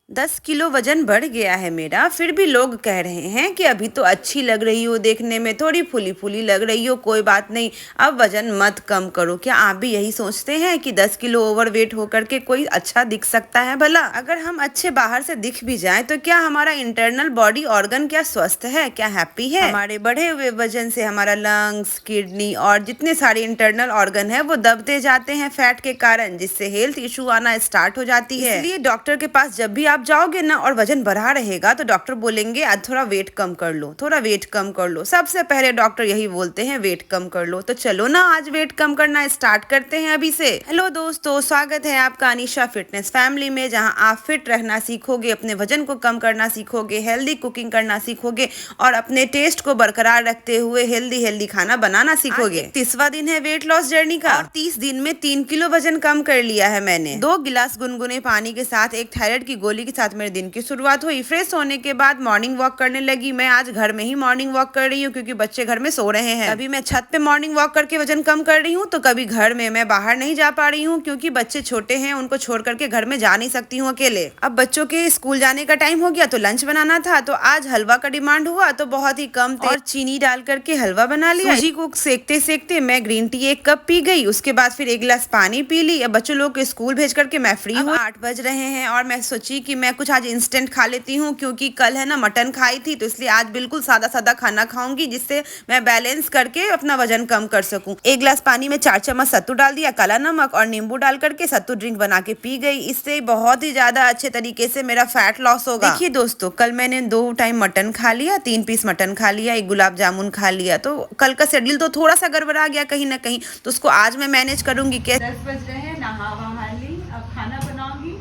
10 kilo वजन बढ़ गया है मेरा। फिर भी लोग कह रहे हैं कि अभी तो अच्छी लग रही हो, देखने में थोड़ी फूली फूली लग रही हो, कोई बात नहीं, अब वजन मत कम करो। क्या आप भी यही सोचते हैं कि 10 किलो ओवर वेट होकर के कोई अच्छा दिख सकता है? भला अगर हम अच्छे बाहर से दिख भी जाएं तो क्या हमारा इंटरनल बॉडी ऑर्गन क्या स्वस्थ है, क्या हैप्पी है? हमारे बढ़े हुए वजन से हमारा लंग्स, किडनी और जितने सारे इंटरनल ऑर्गन है वो दबते जाते हैं फैट के कारण, जिससे हेल्थ इशू आना स्टार्ट हो जाती है। इसलिए डॉक्टर के पास जब भी आप जाओगे ना और वजन बढ़ा रहेगा तो डॉक्टर बोलेंगे आज थोड़ा वेट कम कर लो, थोड़ा वेट कम कर लो। सबसे पहले डॉक्टर यही बोलते हैं, वेट कम कर लो। तो चलो ना आज वेट कम करना स्टार्ट करते हैं अभी से। हेलो दोस्तों, स्वागत है आपका अनीशा फिटनेस फैमिली में, जहां आप फिट रहना सीखोगे, अपने वजन को कम करना सीखोगे, हेल्दी कुकिंग करना सीखोगे और अपने टेस्ट को बरकरार रखते हुए हेल्दी हेल्दी खाना बनाना सीखोगे। 30वां दिन है वेट लॉस जर्नी का और 30 दिन में 3 किलो वजन कम कर लिया है मैंने। 2 गिलास गुनगुने पानी के साथ एक थायराइड की गोली के साथ मेरे दिन की शुरुआत हुई। फ्रेश होने के बाद मॉर्निंग वॉक करने लगी। मैं आज घर में ही मॉर्निंग वॉक कर रही हूँ क्योंकि बच्चे घर में सो रहे हैं। अभी मैं छत पे मॉर्निंग वॉक करके वजन कम कर रही हूँ तो कभी घर में। मैं बाहर नहीं जा पा रही हूँ क्योंकि बच्चे छोटे हैं, उनको छोड़ करके घर में जा नहीं सकती हूँ अकेले। अब बच्चों के स्कूल जाने का टाइम हो गया तो लंच बनाना था, तो आज हलवा का डिमांड हुआ तो बहुत ही कम तेल और चीनी डाल करके हलवा बना लिया। सूजी को सेकते सेकते मैं ग्रीन टी 1 कप पी गई, उसके बाद फिर 1 गिलास पानी पी ली। अब बच्चों लोग को स्कूल भेज करके मैं फ्री हूँ। 8 बज रहे हैं और मैं सोची कि मैं कुछ आज इंस्टेंट खा लेती हूँ क्योंकि कल है ना मटन खाई थी, तो इसलिए आज बिल्कुल सादा सादा खाना खाऊंगी जिससे मैं बैलेंस करके अपना वजन कम कर सकूं। 1 गिलास पानी में 4 चम्मच सत्तू डाल दिया, काला नमक और नींबू डाल करके सत्तू ड्रिंक बना के पी गई। इससे बहुत ही ज्यादा अच्छे तरीके से मेरा फैट लॉस होगा। देखिए दोस्तों, कल मैंने 2 टाइम मटन खा लिया, 3 पीस मटन खा लिया, 1 गुलाब जामुन खा लिया, तो कल का शेड्यूल तो थोड़ा सा गड़बड़ा गया कहीं ना कहीं, तो उसको आज मैं मैनेज करूंगी। 10 बज रहे हैं, नहा वहा ली, अब खाना बनाऊंगी।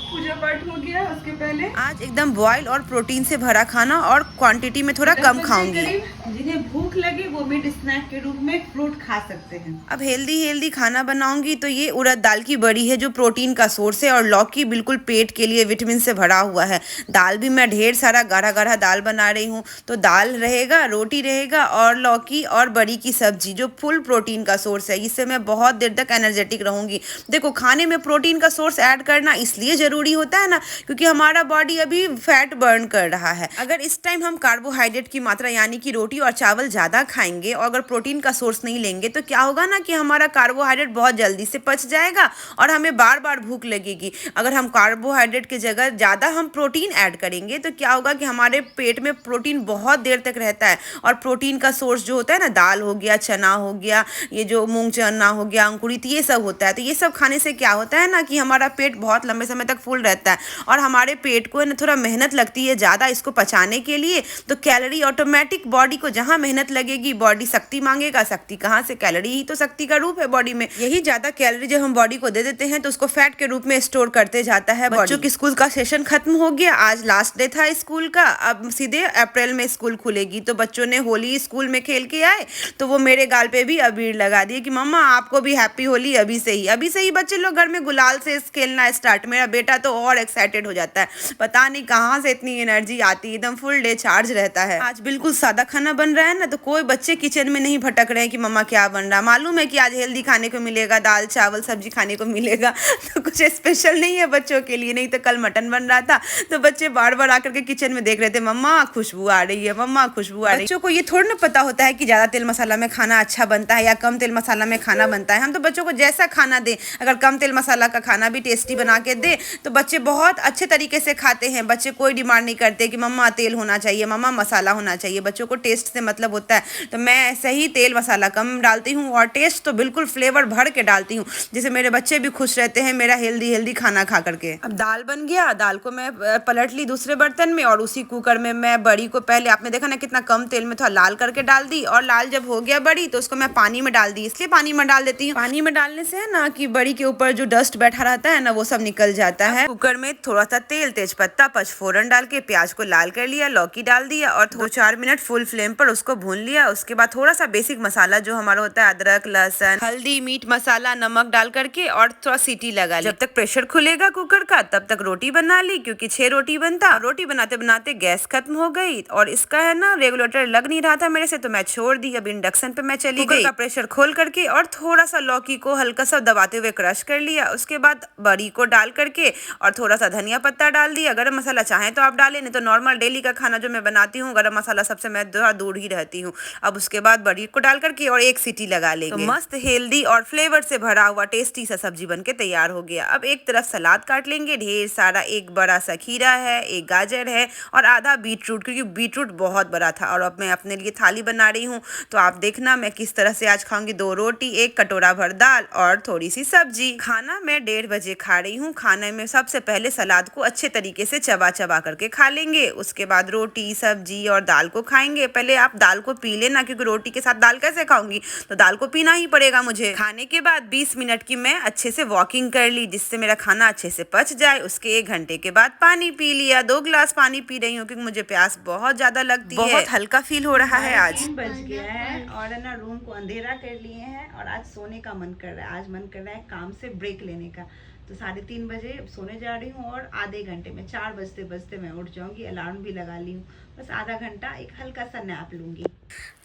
पूजा पाठ हो गया, उसके पहले आज एकदम बॉयल और प्रोटीन से भरा खाना और क्वांटिटी में थोड़ा कम खाऊंगी। जिन्हें भूख लगे वो मिड स्नैक के रूप में फ्रूट खा सकते हैं। अब हेल्दी हेल्दी खाना बनाऊंगी तो ये उड़द दाल की बड़ी है जो प्रोटीन का सोर्स है, और लौकी बिल्कुल पेट के लिए विटामिन से भरा हुआ है। दाल भी मैं ढेर सारा गाढ़ा गाढ़ा दाल बना रही हूँ, तो दाल रहेगा, रोटी रहेगा और लौकी और बड़ी की सब्जी जो फुल प्रोटीन का सोर्स है। इससे मैं बहुत देर तक एनर्जेटिक रहूंगी। देखो, खाने में प्रोटीन का सोर्स ऐड करना इसलिए जरूरी होता है ना क्योंकि हमारा बॉडी अभी फैट बर्न कर रहा है। अगर इस टाइम हम कार्बोहाइड्रेट की मात्रा यानी कि रोटी और चावल ज्यादा खाएंगे और अगर प्रोटीन का सोर्स नहीं लेंगे तो क्या होगा ना कि हमारा कार्बोहाइड्रेट बहुत जल्दी से पच जाएगा और हमें बार बार भूख लगेगी। अगर हम कार्बोहाइड्रेट की जगह ज्यादा हम प्रोटीन ऐड करेंगे तो क्या होगा कि हमारे पेट में प्रोटीन बहुत देर तक रहता है। और प्रोटीन का सोर्स जो होता है ना, दाल हो गया, चना हो गया, ये जो मूंग चना हो गया, अंकुरित, ये सब होता है। तो ये सब खाने से क्या होता है ना कि हमारा पेट बहुत लंबे समय तक फुल रहता है और हमारे पेट को ना थोड़ा मेहनत लगती है ज्यादा इसको पचाने के लिए। तो कैलोरी ऑटोमेटिक, बॉडी को जहां मेहनत लगेगी बॉडी शक्ति मांगेगा। शक्ति कहाँ से? कैलोरी ही तो शक्ति का रूप है बॉडी में। यही ज्यादा कैलोरी जब हम बॉडी को दे देते हैं तो उसको फैट के रूप में स्टोर करते जाता है। बच्चों की स्कूल का सेशन खत्म हो गया, आज लास्ट डे था स्कूल का। अब सीधे अप्रैल में स्कूल खुलेगी, तो बच्चों ने होली स्कूल में खेल के आए तो वो मेरे गाल पे भी अबीर लगा दिए कि मम्मा आपको भी हैप्पी होली। अभी से ही बच्चे लोग घर में गुलाल से खेलना स्टार्ट। मेरा बेटा तो और एक्साइटेड हो जाता है, पता नहीं कहाँ से इतनी एनर्जी आती है, एकदम फुल डे चार्ज रहता है। आज बिल्कुल सादा खाना बन रहा है ना, तो कोई बच्चे किचन में नहीं भटक रहे हैं कि मम्मा क्या बन रहा। मालूम है कि आज हेल्दी खाने को मिलेगा, दाल चावल सब्जी खाने को मिलेगा, तो कुछ स्पेशल नहीं है बच्चों के लिए। नहीं तो कल मटन बन रहा था तो बच्चे बार बार आकर के किचन में देख रहे थे, मम्मा खुशबू आ रही है, मम्मा खुशबू आ रही है। बच्चों को ये थोड़ा ना पता होता है कि ज्यादा तेल मसाला में खाना अच्छा बनता है या कम तेल मसाला में खाना बनता है। हम तो बच्चों को जैसा खाना दे, अगर कम तेल मसाला का खाना भी टेस्टी बना के दे तो बच्चे बहुत अच्छे तरीके से खाते हैं। बच्चे कोई डिमांड नहीं करते कि मम्मा तेल होना चाहिए, मम्मा मसाला होना चाहिए। बच्चों को टेस्ट से मतलब होता है। तो मैं ऐसे ही तेल मसाला कम डालती हूँ और टेस्ट तो बिल्कुल फ्लेवर भर के डालती हूँ, जिससे मेरे बच्चे भी खुश रहते हैं मेरा हेल्दी हेल्दी खाना खा करके। अब दाल बन गया, दाल को मैं पलट ली दूसरे बर्तन में और उसी कुकर में मैं बड़ी को पहले, आपने देखा ना कितना कम तेल में थोड़ा लाल करके डाल दी, और लाल जब हो गया बड़ी तो उसको मैं पानी में डाल दी। इसलिए पानी में डाल देती हूँ, पानी में डालने से है ना कि बड़ी के ऊपर जो डस्ट बैठा रहता है ना वो सब निकल जाता है। कुकर में थोड़ा सा तेल, तेजपत्ता, पचफोरन डाल के प्याज को लाल कर लिया, लौकी डाल दिया और 2-4 मिनट फुल फ्लेम पर उसको भून लिया। उसके बाद थोड़ा सा बेसिक मसाला जो हमारा होता है, अदरक, लहसुन, हल्दी, मीट मसाला, नमक डाल करके और थोड़ा सीटी लगा ली। जब तक प्रेशर खुलेगा कुकर का तब तक रोटी बना ली, क्योंकि 6 रोटी बनता। रोटी बनाते बनाते गैस खत्म हो गई और इसका है ना रेगुलेटर लग नहीं रहा था मेरे से, तो मैं छोड़ दी। अब इंडक्शन पे मैं चली गई। का प्रेशर खोल करके और थोड़ा सा लौकी को हल्का सा दबाते हुए क्रश कर लिया। उसके बाद बड़ी को डाल करके और थोड़ा सा धनिया पत्ता डाल दिया। गरम मसाला चाहें तो आप डालें, नहीं तो नॉर्मल डेली का खाना जो मैं बनाती हूँ गरम मसाला सबसे मैं थोड़ा दूर ही रहती हूँ। अब उसके बाद बड़ी को डाल करके और एक सीटी लगा लेंगे। तो मस्त हेल्दी और फ्लेवर से भरा हुआ टेस्टी सा सब्जी बनके तैयार हो गया। अब एक तरफ सलाद काट लेंगे ढेर सारा, एक बड़ा सा खीरा है, एक गाजर है और आधा बीटरूट, क्योंकि बीटरूट बहुत बड़ा था। और अब मैं अपने लिए थाली बना रही हूँ, तो आप देखना मैं किस तरह से आज खाऊंगी। 2 रोटी, 1 कटोरा भर दाल और थोड़ी सी सब्जी। खाना मैं 1:30 बजे खा रही हूँ। खाने में सबसे पहले सलाद को अच्छे तरीके से चबा चबा करके खा लेंगे, उसके बाद रोटी सब्जी और दाल को खाएंगे। पहले आप दाल को पी लेना, क्योंकि रोटी के साथ दाल कैसे खाऊंगी, तो दाल को पीना ही पड़ेगा मुझे। खाने के बाद 20 मिनट की मैं अच्छे से वॉकिंग कर ली, जिससे मेरा खाना अच्छे से पच जाए। उसके 1 घंटे के बाद पानी पी लिया। 2 गिलास पानी पी रही हूँ, क्योंकि मुझे प्यास बहुत ज्यादा लगती है। बहुत हल्का फील हो रहा है आज। 3 बज गया है और है ना रूम को अंधेरा कर लिए हैं और आज सोने का मन कर रहा है। आज मन कर रहा है काम से ब्रेक लेने का, तो 3:30 बजे सोने जा रही हूँ और आधे घंटे में 4 बजते बजते मैं उठ जाऊंगी। अलार्म भी लगा ली हूँ, बस आधा घंटा एक हल्का सा नैप लूंगी।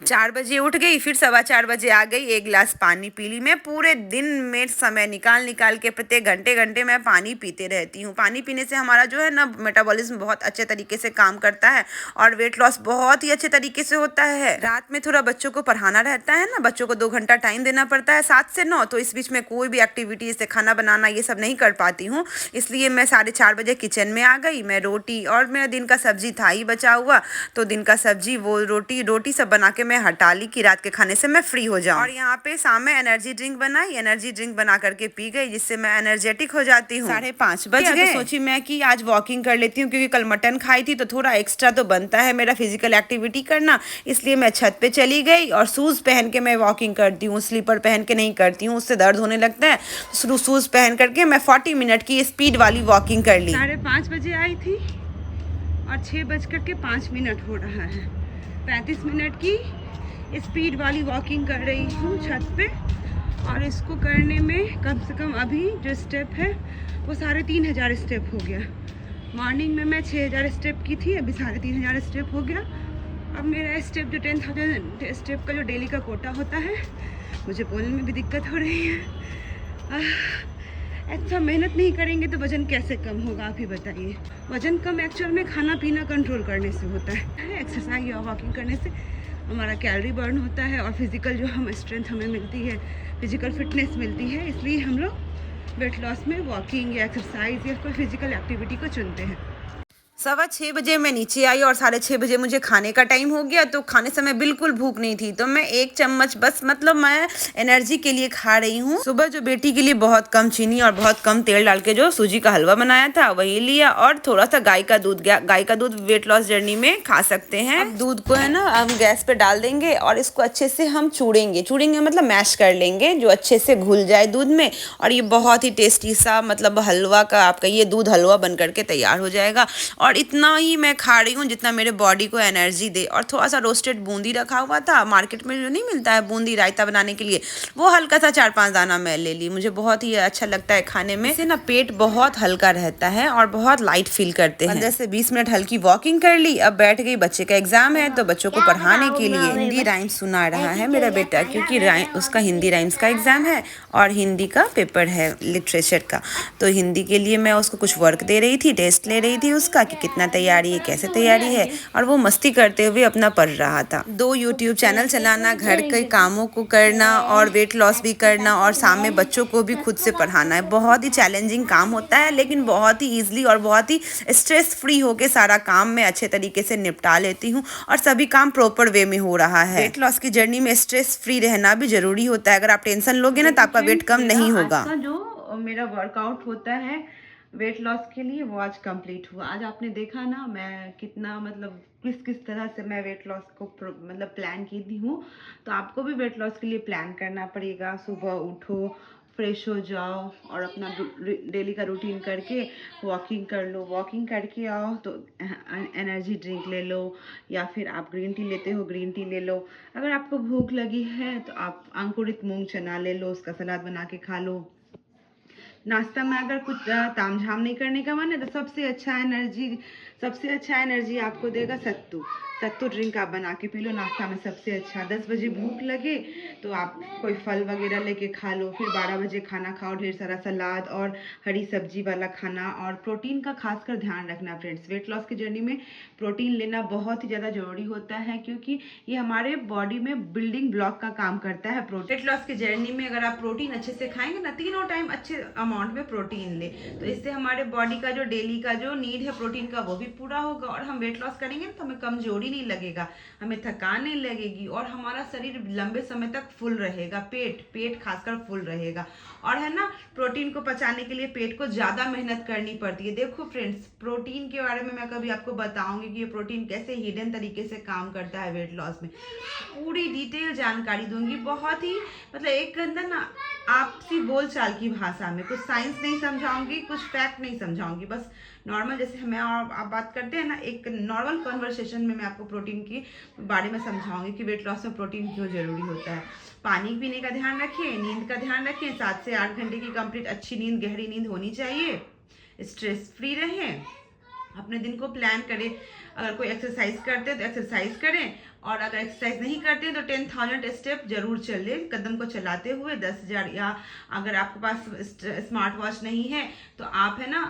4 बजे उठ गई, फिर 4:15 बजे आ गई, 1 गिलास पानी पी ली। मैं पूरे दिन में समय निकाल निकाल के प्रत्येक घंटे घंटे मैं पानी पीते रहती हूँ। पानी पीने से हमारा जो है ना मेटाबॉलिज्म बहुत अच्छे तरीके से काम करता है और वेट लॉस बहुत ही अच्छे तरीके से होता है। रात में थोड़ा बच्चों को पढ़ाना रहता है ना, बच्चों को 2 घंटा टाइम देना पड़ता है 7 से 9, तो इस बीच में कोई भी एक्टिविटी जैसे खाना बनाना ये सब नहीं कर पाती हूँ। इसलिए मैं 4:30 बजे किचन में आ गई। मैं रोटी और मेरा दिन का सब्जी था ही बचा हुआ, तो दिन का सब्जी वो रोटी सब बना के मैं हटा ली कि रात के खाने से मैं फ्री हो जाऊं। और यहाँ पे शाम में एनर्जी ड्रिंक बनाई, एनर्जी ड्रिंक बना करके पी गई, जिससे मैं एनर्जेटिक हो जाती हूँ। 5:30 बज गए, तो सोची मैं कि आज वॉकिंग कर लेती हूँ, क्योंकि कल मटन खाई थी तो थोड़ा एक्स्ट्रा तो बनता है मेरा फिजिकल एक्टिविटी करना। इसलिए मैं छत पे चली गई और शूज पहन के मैं वॉकिंग करती हूँ। स्लीपर पहन के नहीं करती हूँ, उससे दर्द होने लगता है। शूज पहन करके मैं 40 मिनट की स्पीड वाली वॉकिंग कर ली। 5:30 बजे आई थी और 6:05 हो रहा है। 35 मिनट की स्पीड वाली वॉकिंग कर रही हूँ छत पे, और इसको करने में कम से कम अभी जो स्टेप है वो 3,500 स्टेप हो गया। मॉर्निंग में मैं 6,000 स्टेप की थी, अभी 3,500 स्टेप हो गया। अब मेरा स्टेप जो 10,000 स्टेप का जो डेली का कोटा होता है, मुझे बोलने में भी दिक्कत हो रही है। अच्छा मेहनत नहीं करेंगे तो वजन कैसे कम होगा, आप ही बताइए। वजन कम एक्चुअल में खाना पीना कंट्रोल करने से होता है। एक्सरसाइज या वॉकिंग करने से हमारा कैलोरी बर्न होता है और फिजिकल जो हम स्ट्रेंथ हमें मिलती है, फिजिकल फिटनेस मिलती है। इसलिए हम लोग वेट लॉस में वॉकिंग या एक्सरसाइज या कोई फिजिकल एक्टिविटी को चुनते हैं। 6:15 बजे मैं नीचे आई और 6:30 बजे मुझे खाने का टाइम हो गया। तो खाने समय बिल्कुल भूख नहीं थी, तो मैं 1 चम्मच बस मतलब मैं एनर्जी के लिए खा रही हूँ। सुबह जो बेटी के लिए बहुत कम चीनी और बहुत कम तेल डाल के जो सूजी का हलवा बनाया था वही लिया, और थोड़ा सा गाय का दूध। गाय का दूध वेट लॉस जर्नी में खा सकते हैं। अब दूध को है ना हम गैस पे डाल देंगे और इसको अच्छे से हम चूड़ेंगे मतलब मैश कर लेंगे, जो अच्छे से घुल जाए दूध में। और ये बहुत ही टेस्टी सा मतलब हलवा का आपका ये दूध हलवा बन करके तैयार हो जाएगा। और इतना ही मैं खा रही हूँ जितना मेरे बॉडी को एनर्जी दे। और थोड़ा सा रोस्टेड बूंदी रखा हुआ था, मार्केट में जो नहीं मिलता है बूंदी रायता बनाने के लिए, वो हल्का सा 4-5 दाना मैं ले ली। मुझे बहुत ही अच्छा लगता है खाने में, इससे ना पेट बहुत हल्का रहता है और बहुत लाइट फील करते हैं। 15 से 20 मिनट हल्की वॉकिंग कर ली। अब बैठ गई, बच्चे का एग्जाम है तो बच्चों को पढ़ाने के लिए हिंदी राइम्स सुना रहा है मेरा बेटा, क्योंकि उसका हिंदी राइम्स का एग्जाम है और हिंदी का पेपर है लिटरेचर का। तो हिंदी के लिए मैं उसको कुछ वर्क दे रही थी, टेस्ट ले रही थी उसका कि कितना तैयारी है, कैसे तैयारी है, और वो मस्ती करते हुए अपना पढ़ रहा था। 2 यूट्यूब चैनल चलाना, घर के कामों को करना और वेट लॉस भी करना और सामने बच्चों को भी खुद से पढ़ाना है, बहुत ही चैलेंजिंग काम होता है, लेकिन बहुत ही ईजिली और बहुत ही स्ट्रेस फ्री होके सारा काम मैं अच्छे तरीके से निपटा लेती हूँ और सभी काम प्रॉपर वे में हो रहा है। वेट लॉस की जर्नी में स्ट्रेस फ्री रहना भी जरूरी होता है। अगर आप टेंशन लोगे ना तो आपका वेट कम नहीं होगा। जो मेरा वर्कआउट होता है वेट लॉस के लिए वो आज कंप्लीट हुआ। आज आपने देखा ना मैं कितना मतलब किस तरह से मैं वेट लॉस को मतलब प्लान की थी हूँ। तो आपको भी वेट लॉस के लिए प्लान करना पड़ेगा। सुबह उठो, फ्रेश हो जाओ और अपना डेली का रूटीन करके वॉकिंग कर लो। वॉकिंग करके आओ तो एनर्जी ड्रिंक ले लो, या फिर आप ग्रीन टी लेते हो ग्रीन टी ले लो। अगर आपको भूख लगी है तो आप अंकुरित मूंग चना ले लो, उसका सलाद बना के खा लो। नाश्ता में अगर कुछ तामझाम नहीं करने का मन है तो सबसे अच्छा एनर्जी आपको देगा सत्तू। सत्तू ड्रिंक आप बना के पी लो नाश्ता में सबसे अच्छा। 10 बजे भूख लगे तो आप कोई फल वगैरह लेके खा लो, फिर 12 बजे खाना खाओ, ढेर सारा सलाद और हरी सब्जी वाला खाना। और प्रोटीन का खासकर ध्यान रखना फ्रेंड्स, वेट लॉस की जर्नी में प्रोटीन लेना बहुत ही ज़्यादा ज़रूरी होता है, क्योंकि ये हमारे बॉडी में बिल्डिंग ब्लॉक का काम करता है। वेट लॉस की जर्नी में अगर आप प्रोटीन अच्छे से खाएंगे ना, तीनों टाइम अच्छे अमाउंट में प्रोटीन ले, तो इससे हमारे बॉडी का जो डेली का जो नीड है प्रोटीन का वो भी पूरा होगा, और हम वेट लॉस करेंगे तो हमें कमजोरी नहीं लगेगा, हमें थकान नहीं लगेगी, और हमारा शरीर लंबे समय तक फुल रहेगा। पेट खासकर फुल रहेगा। और है ना, प्रोटीन को पचाने के लिए पेट को ज्यादा मेहनत करनी पड़ती है। देखो फ्रेंड्स, प्रोटीन के बारे में मैं कभी आपको बताऊंगी कि ये प्रोटीन कैसे हिडन तरीके से काम करता है वेट लॉस में, पूरी डिटेल जानकारी दूंगी। बहुत ही मतलब एक अंदर ना आपसी बोलचाल की भाषा में, कुछ साइंस नहीं समझाऊंगी, कुछ फैक्ट नहीं समझाऊंगी, बस नॉर्मल जैसे हमें और आप बात करते हैं ना, एक नॉर्मल कन्वर्सेशन में मैं आपको प्रोटीन के बारे में समझाऊंगी कि वेट लॉस में प्रोटीन क्यों जरूरी होता है। पानी पीने का ध्यान रखिए, नींद का ध्यान रखिए, 7 से 8 घंटे की कंप्लीट अच्छी नींद, गहरी नींद होनी चाहिए, स्ट्रेस फ्री रहें, अपने दिन को प्लान करें। अगर कोई एक्सरसाइज करते हैं तो एक्सरसाइज करें, और अगर एक्सरसाइज नहीं करते हैं तो 10,000 स्टेप जरूर चले कदम को चलाते हुए, 10,000। या अगर आपके पास स्मार्ट वॉच नहीं है तो आप है ना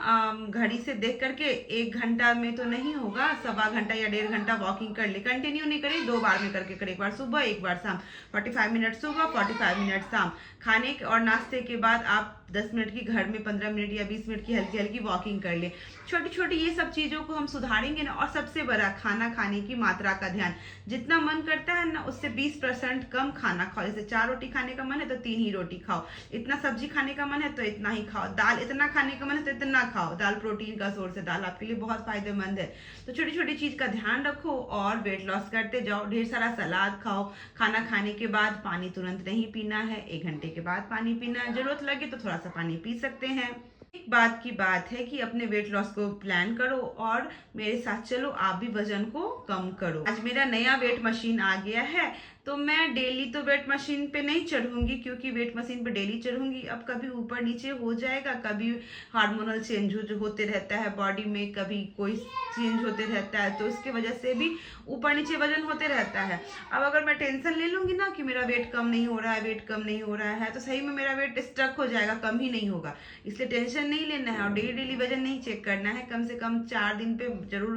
घड़ी से देख करके 1 घंटा में तो नहीं होगा, 1.25 घंटा या 1.5 घंटा वॉकिंग कर ले। कंटिन्यू नहीं करें, 2 बार में करके करें, एक बार सुबह एक बार शाम, 45 मिनट सुबह 45 मिनट शाम। खाने और नाश्ते के बाद आप 10 मिनट की घर में 15 मिनट या 20 मिनट की हल्की हल्की वॉकिंग कर ले। छोटी छोटी ये सब चीजों को हम सुधारेंगे ना। और सबसे बड़ा, खाना खाने की मात्रा का ध्यान, जितना मन करता है ना उससे 20% कम खाना खाओ। जैसे 4 रोटी खाने का मन है तो 3 ही रोटी खाओ, इतना सब्जी खाने का मन है तो इतना ही खाओ, दाल इतना खाने का मन है तो इतना खाओ। दाल प्रोटीन का सोर्स है, दाल आपके लिए बहुत फायदेमंद है। तो छोटी छोटी चीज का ध्यान रखो और वेट लॉस करते जाओ। ढेर सारा सलाद खाओ। खाना खाने के बाद पानी तुरंत नहीं पीना है, 1 घंटे के बाद पानी पीना है, जरूरत लगे तो थोड़ा सा पानी पी सकते हैं। एक बात की बात है कि अपने वेट लॉस को प्लान करो और मेरे साथ चलो, आप भी वजन को कम करो। आज मेरा नया वेट मशीन आ गया है, तो मैं डेली तो वेट मशीन पे नहीं चढ़ूंगी, क्योंकि वेट मशीन पे डेली चढ़ूंगी अब कभी ऊपर नीचे हो जाएगा, कभी हार्मोनल चेंज होते रहता है बॉडी में, कभी कोई चेंज होते रहता है, तो इसके वजह से भी ऊपर नीचे वजन होते रहता है। अब अगर मैं टेंशन ले लूंगी ना कि मेरा वेट कम नहीं हो रहा है, वेट कम नहीं हो रहा है, तो सही में मेरा वेट स्ट्रक हो जाएगा, कम ही नहीं होगा। इसलिए टेंशन नहीं लेना है और डेली डेली वजन नहीं चेक करना है, कम से कम 4 दिन पे जरूर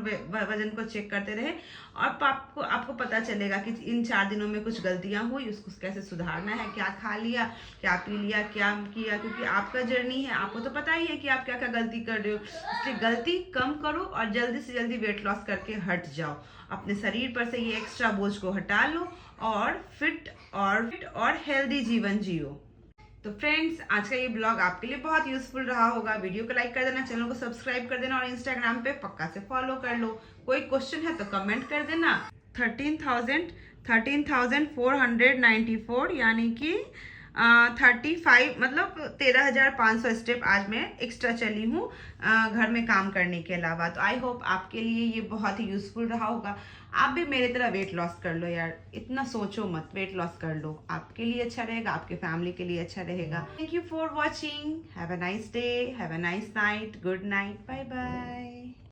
वजन को चेक करते रहे, और आपको पता चलेगा कि इन 4 दिनों में कुछ गलतियां हुई, उसको कैसे सुधारना है, क्या खा लिया, क्या पी लिया, क्या किया, क्योंकि आपका जर्नी है, आपको तो पता ही है कि आप क्या क्या गलती कर रहे हो। इसलिए गलती कम करो और जल्दी से जल्दी वेट लॉस करके हट जाओ। अपने शरीर पर से ये एक्स्ट्रा बोझ को हटा लो और फिट और हेल्दी जीवन जियो। तो फ्रेंड्स, आज का ये ब्लॉग आपके लिए बहुत यूजफुल रहा होगा। वीडियो को लाइक कर देना, चैनल को सब्सक्राइब कर देना और इंस्टाग्राम पे पक्का से फॉलो कर लो। कोई क्वेश्चन है तो कमेंट कर देना। 13,494 यानी कि 35 मतलब 13,500 स्टेप आज मैं एक्स्ट्रा चली हूँ घर में काम करने के अलावा। तो आई होप आपके लिए ये बहुत ही यूजफुल रहा होगा। आप भी मेरे तरह वेट लॉस कर लो यार, इतना सोचो मत, वेट लॉस कर लो, आपके लिए अच्छा रहेगा, आपके फैमिली के लिए अच्छा रहेगा। Thank you for watching, have a nice day, have a nice night, good night, bye bye.